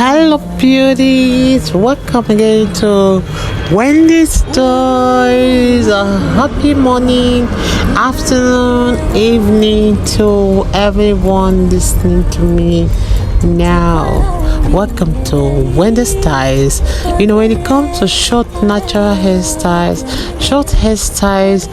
Hello beauties, welcome again to Wendy Styles. Happy morning, afternoon, evening to everyone listening to me now. Welcome to Wendy Styles. You know, when it comes to short natural hairstyles, short hairstyles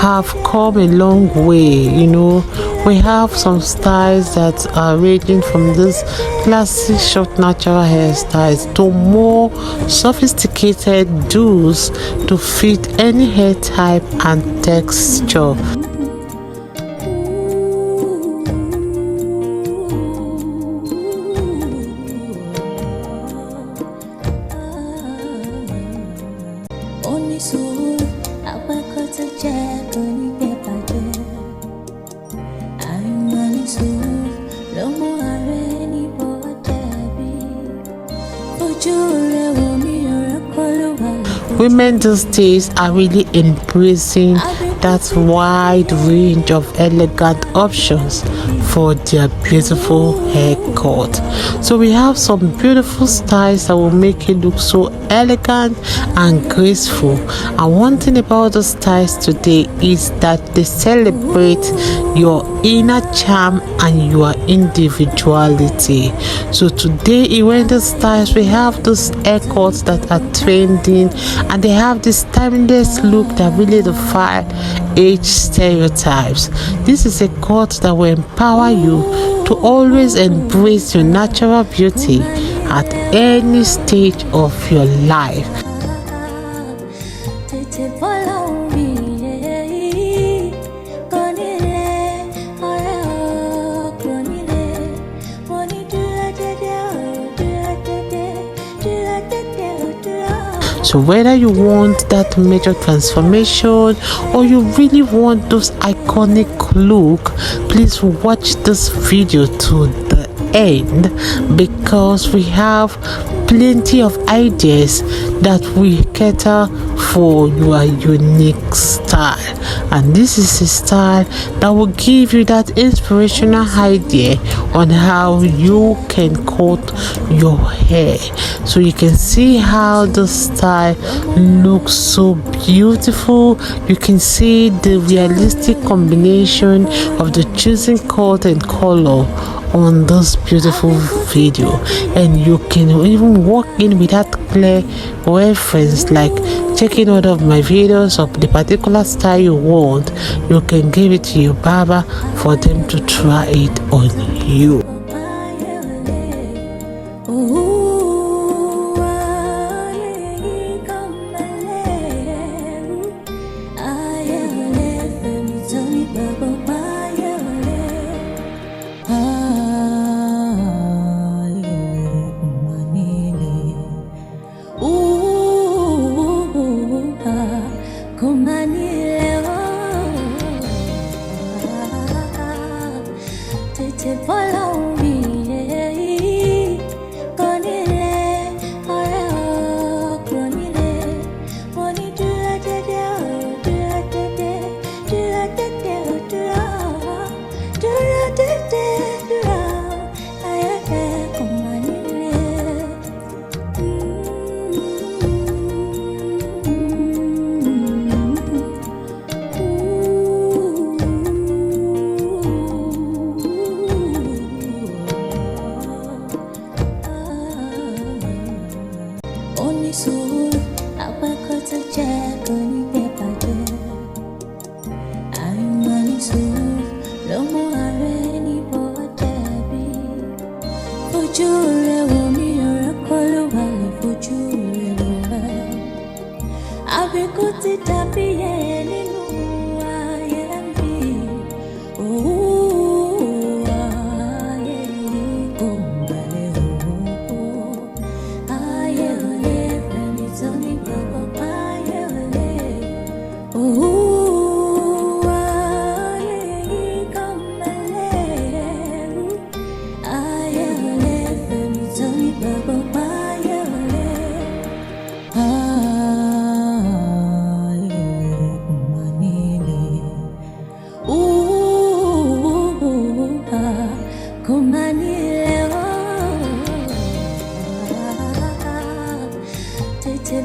have come a long way. You know, we have some styles that are ranging from this classic short natural hairstyles to more sophisticated do's to fit any hair type and texture. Women these days are really embracing that wide range of elegant options for their beautiful haircut. So we have some beautiful styles that will make you look so elegant and graceful. And one thing about the styles today is that they celebrate your inner charm and your individuality. So today in Wendy Styles we have those haircuts that are trending, and they have this timeless look that really defy age stereotypes. This is a cut that will empower you to always embrace your natural beauty at any stage of your life. So whether you want that major transformation or you really want those iconic look, please watch this video to the end, because we have plenty of ideas that we cater for your unique style. And this is a style that will give you that inspirational idea on how you can cut your hair, so you can see how the style looks so beautiful. You can see the realistic combination of the chosen cut and color on this beautiful video, and you can even walk in with that clear reference, like checking out of my videos of the particular style you want. You can give it to your barber for them to try it on you. Fujure wo mi ora kolo wale fujure wo Abikuti tapiye ninu ayembi aye kumbale aye ole penitoni baba aye ole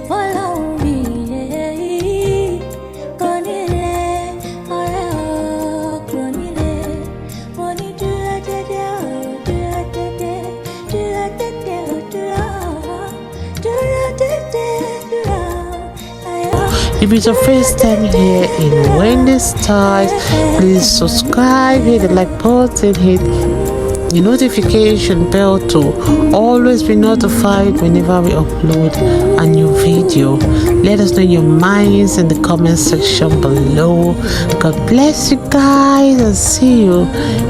follow me, Conile, Conile, money do If it's your first time here in Wendy Styles, please subscribe, hit the like button, hit the notification bell to always be notified whenever we upload a new video. Let us know your minds in the comment section below. God bless you guys and see you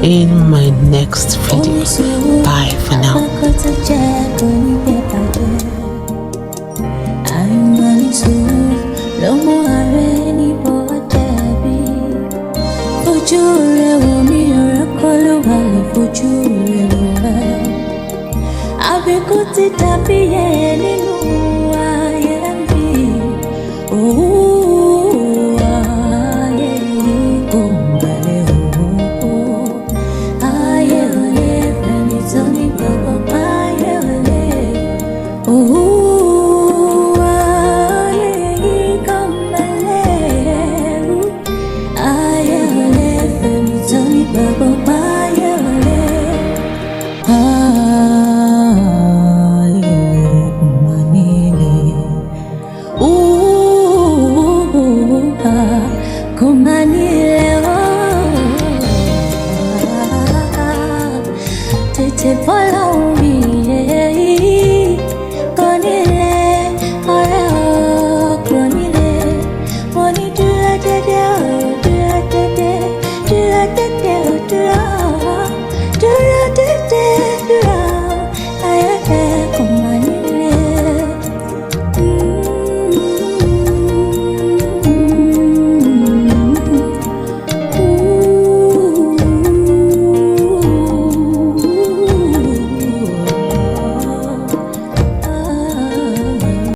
in my next video. Bye for now. Abikuti tapiye ninu ayembi aye kumbale aye ole penitoni baba aye ole aye kumbale aye ole penitoni baba aye ole follow me.